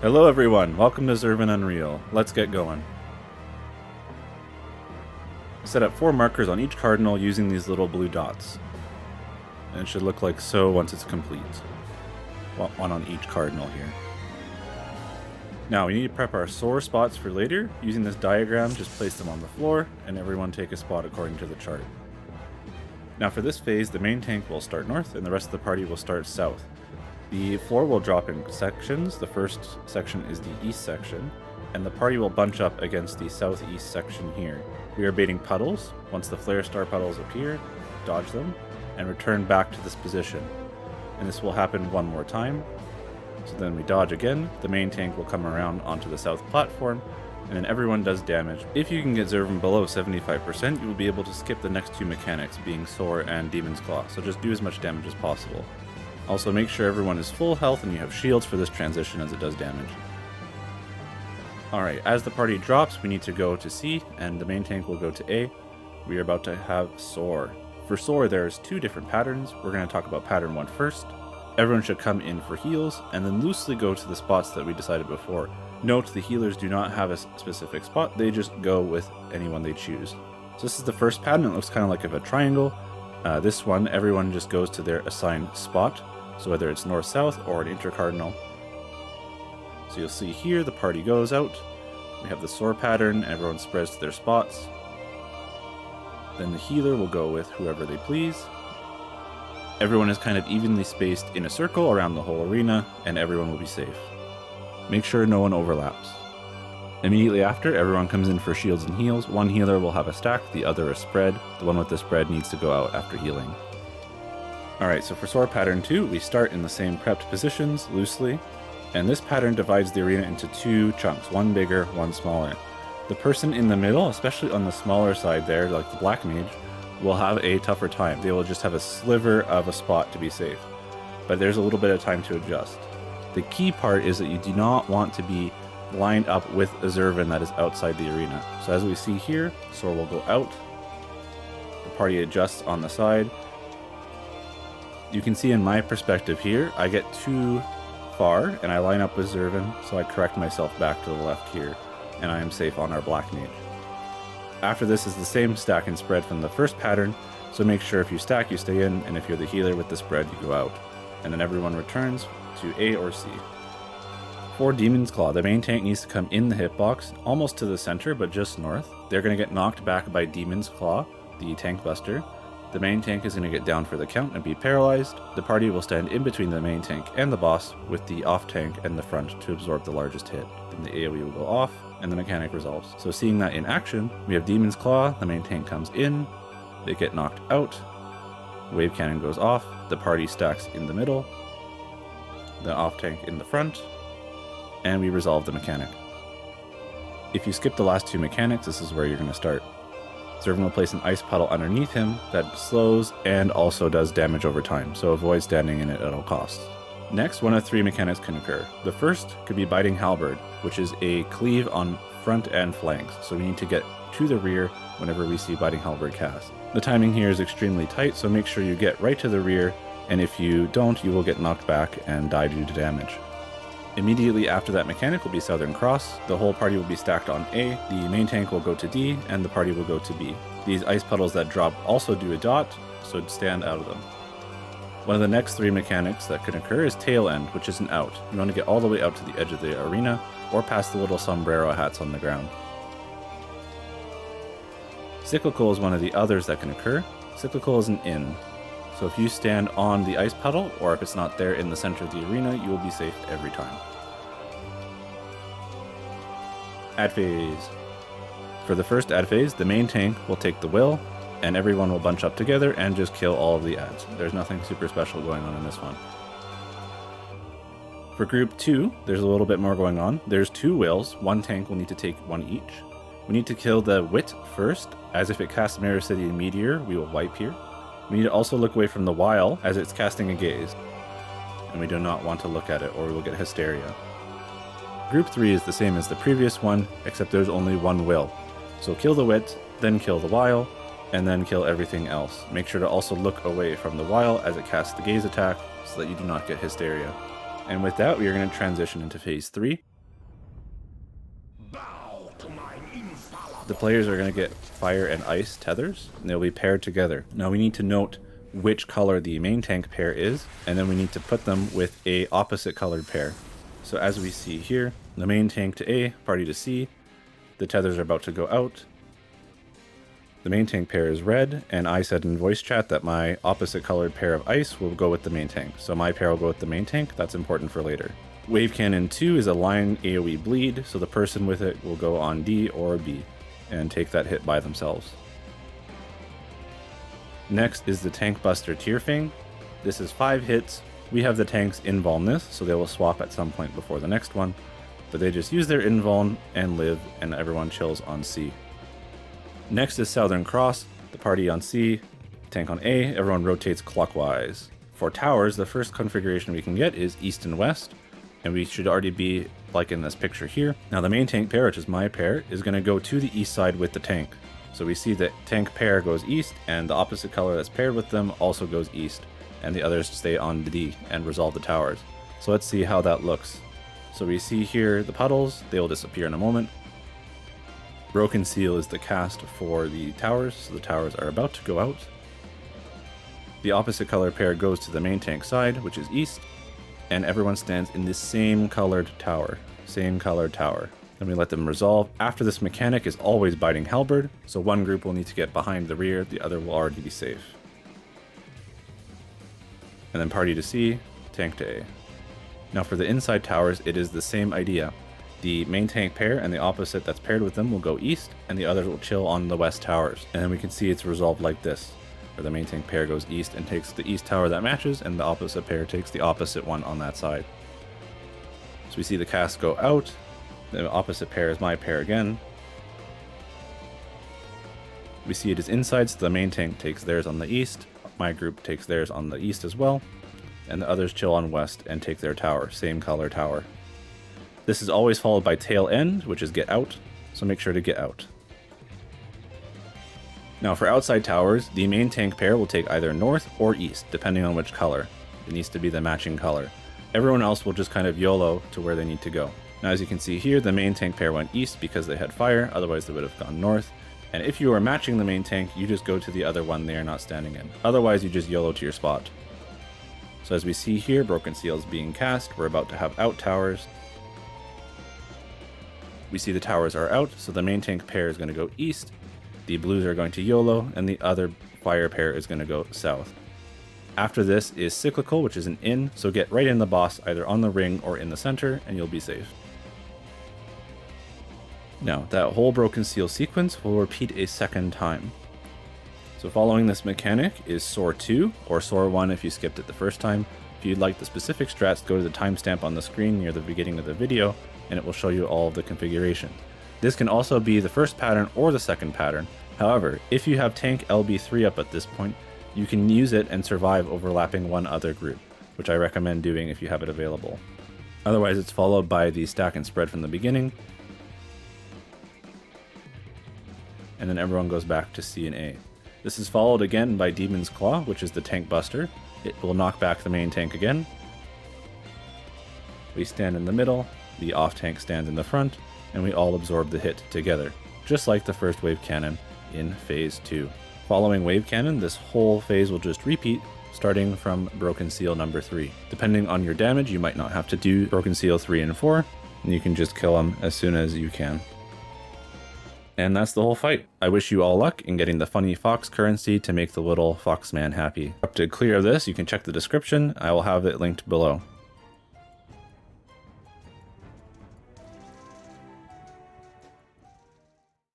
Hello everyone, welcome to Zurvan Unreal. Let's get going. Set up 4 markers on each cardinal using these little blue dots. And it should look like so once it's complete. Well, one on each cardinal here. Now we need to prep our soar spots for later. Using this diagram, just place them on the floor and everyone take a spot according to the chart. Now for this phase, the main tank will start north and the rest of the party will start south. The floor will drop in sections. The first section is the east section, and the party will bunch up against the southeast section here. We are baiting puddles. Once the flare star puddles appear, dodge them, and return back to this position. And this will happen one more time. So then we dodge again, the main tank will come around onto the south platform, and then everyone does damage. If you can get Zurvan below 75%, you will be able to skip the next 2 mechanics, being Soar and Demon's Claw, so just do as much damage as possible. Also make sure everyone is full health and you have shields for this transition as it does damage. Alright, as the party drops, we need to go to C, and the main tank will go to A. We are about to have Soar. For Soar, there's 2 different patterns. We're going to talk about pattern 1 first. Everyone should come in for heals, and then loosely go to the spots that we decided before. Note, the healers do not have a specific spot, they just go with anyone they choose. So this is the first pattern, it looks kind of like a triangle. This one, everyone just goes to their assigned spot, so whether it's north-south or an intercardinal. So you'll see here, the party goes out, we have the Soar pattern, everyone spreads to their spots. Then the healer will go with whoever they please. Everyone is kind of evenly spaced in a circle around the whole arena, and everyone will be safe. Make sure no one overlaps. Immediately after, everyone comes in for shields and heals. One healer will have a stack, the other a spread. The one with the spread needs to go out after healing. Alright, so for Soar Pattern 2, we start in the same prepped positions, loosely. And this pattern divides the arena into 2 chunks, one bigger, one smaller. The person in the middle, especially on the smaller side there, like the Black Mage, will have a tougher time. They will just have a sliver of a spot to be safe. But there's a little bit of time to adjust. The key part is that you do not want to be lined up with a Zurvan that is outside the arena. So as we see here, Soar will go out. The party adjusts on the side. You can see in my perspective here, I get too far and I line up with Zurvan, so I correct myself back to the left here, and I am safe on our Black Mage. After this is the same stack and spread from the first pattern, so make sure if you stack, you stay in, and if you're the healer with the spread, you go out. And then everyone returns to A or C. For Demon's Claw, the main tank needs to come in the hitbox, almost to the center, but just north. They're going to get knocked back by Demon's Claw, the tank buster. The main tank is going to get down for the count and be paralyzed. The party will stand in between the main tank and the boss, with the off tank and the front to absorb the largest hit. Then the AoE will go off, and the mechanic resolves. So seeing that in action, we have Demon's Claw, the main tank comes in, they get knocked out, wave cannon goes off, the party stacks in the middle, the off tank in the front, and we resolve the mechanic. If you skip the last 2 mechanics, this is where you're going to start. Zurvan will place an ice puddle underneath him that slows and also does damage over time, so avoid standing in it at all costs. Next, one of 3 mechanics can occur. The first could be Biting Halberd, which is a cleave on front and flanks, so we need to get to the rear whenever we see Biting Halberd cast. The timing here is extremely tight, so make sure you get right to the rear, and if you don't, you will get knocked back and die due to damage. Immediately after that mechanic will be Southern Cross. The whole party will be stacked on A, the main tank will go to D, and the party will go to B. These ice puddles that drop also do a dot, so stand out of them. One of the next 3 mechanics that can occur is Tail End, which is an out. You want to get all the way out to the edge of the arena, or past the little sombrero hats on the ground. Ciclicle is one of the others that can occur. Ciclicle is an in. So if you stand on the ice puddle, or if it's not there in the center of the arena, you will be safe every time. Ad phase. For the first ad phase, the main tank will take the will, and everyone will bunch up together and just kill all of the ads. There's nothing super special going on in this one. For group 2, there's a little bit more going on. There's 2 wills, 1 tank will need to take 1 each. We need to kill the wit first, as if it casts Mirror City and Meteor, we will wipe here. We need to also look away from the Wile, as it's casting a gaze. And we do not want to look at it, or we will get hysteria. Group 3 is the same as the previous one, except there's only 1 will. So kill the wit, then kill the Wile, and then kill everything else. Make sure to also look away from the Wile as it casts the gaze attack, so that you do not get hysteria. And with that, we are going to transition into phase 3. The players are going to get fire and ice tethers, and they'll be paired together. Now we need to note which color the main tank pair is, and then we need to put them with a opposite colored pair. So as we see here, the main tank to A, party to C, the tethers are about to go out. The main tank pair is red, and I said in voice chat that my opposite colored pair of ice will go with the main tank. So my pair will go with the main tank, that's important for later. Wave Cannon 2 is a line AoE bleed, so the person with it will go on D or B and take that hit by themselves. Next is the Tank Buster Tyrfing. This is 5 hits. We have the tanks invuln this, so they will swap at some point before the next one, but they just use their invuln and live, and everyone chills on C. Next is Southern Cross, the party on C, tank on A, everyone rotates clockwise. For towers, the first configuration we can get is East and West, and we should already be like in this picture here. Now the main tank pair, which is my pair, is going to go to the east side with the tank. So we see that tank pair goes east, and the opposite color that's paired with them also goes east, and the others stay on D and resolve the towers. So let's see how that looks. So we see here the puddles, they will disappear in a moment. Broken Seal is the cast for the towers, so the towers are about to go out. The opposite color pair goes to the main tank side, which is east, and everyone stands in the same colored tower. Then we let them resolve. After this mechanic is always biting Halberd, so one group will need to get behind the rear, the other will already be safe. And then party to C, tank to A. Now for the inside towers, it is the same idea. The main tank pair and the opposite that's paired with them will go east, and the others will chill on the west towers. And then we can see it's resolved like this, where the main tank pair goes east and takes the east tower that matches, and the opposite pair takes the opposite one on that side. So we see the cast go out, the opposite pair is my pair again. We see it is inside, so the main tank takes theirs on the east, my group takes theirs on the east as well, and the others chill on west and take their tower, same color tower. This is always followed by tail end, which is get out, so make sure to get out. Now for outside towers, the main tank pair will take either north or east, depending on which color. It needs to be the matching color. Everyone else will just kind of YOLO to where they need to go. Now as you can see here, the main tank pair went east because they had fire, otherwise they would have gone north. And if you are matching the main tank, you just go to the other one they are not standing in. Otherwise you just YOLO to your spot. So as we see here, Broken Seal is being cast, we're about to have out towers. We see the towers are out, so the main tank pair is going to go east, the blues are going to YOLO, and the other fire pair is going to go south. After this is Ciclicle, which is an in, so get right in the boss either on the ring or in the center, and you'll be safe. Now, that whole Broken Seal sequence will repeat a second time. So following this mechanic is Soar 2, or Soar 1 if you skipped it the first time. If you'd like the specific strats, go to the timestamp on the screen near the beginning of the video, and it will show you all of the configuration. This can also be the first pattern or the second pattern. However, if you have tank LB3 up at this point, you can use it and survive overlapping one other group, which I recommend doing if you have it available. Otherwise, it's followed by the stack and spread from the beginning, and then everyone goes back to C and A. This is followed again by Demon's Claw, which is the tank buster. It will knock back the main tank again. We stand in the middle, the off tank stands in the front, and we all absorb the hit together, just like the first wave cannon in phase 2. Following wave cannon, this whole phase will just repeat, starting from Broken Seal number 3. Depending on your damage, you might not have to do Broken Seal 3 and 4, and you can just kill them as soon as you can. And that's the whole fight. I wish you all luck in getting the funny fox currency to make the little fox man happy. Up to clear this, you can check the description. I will have it linked below.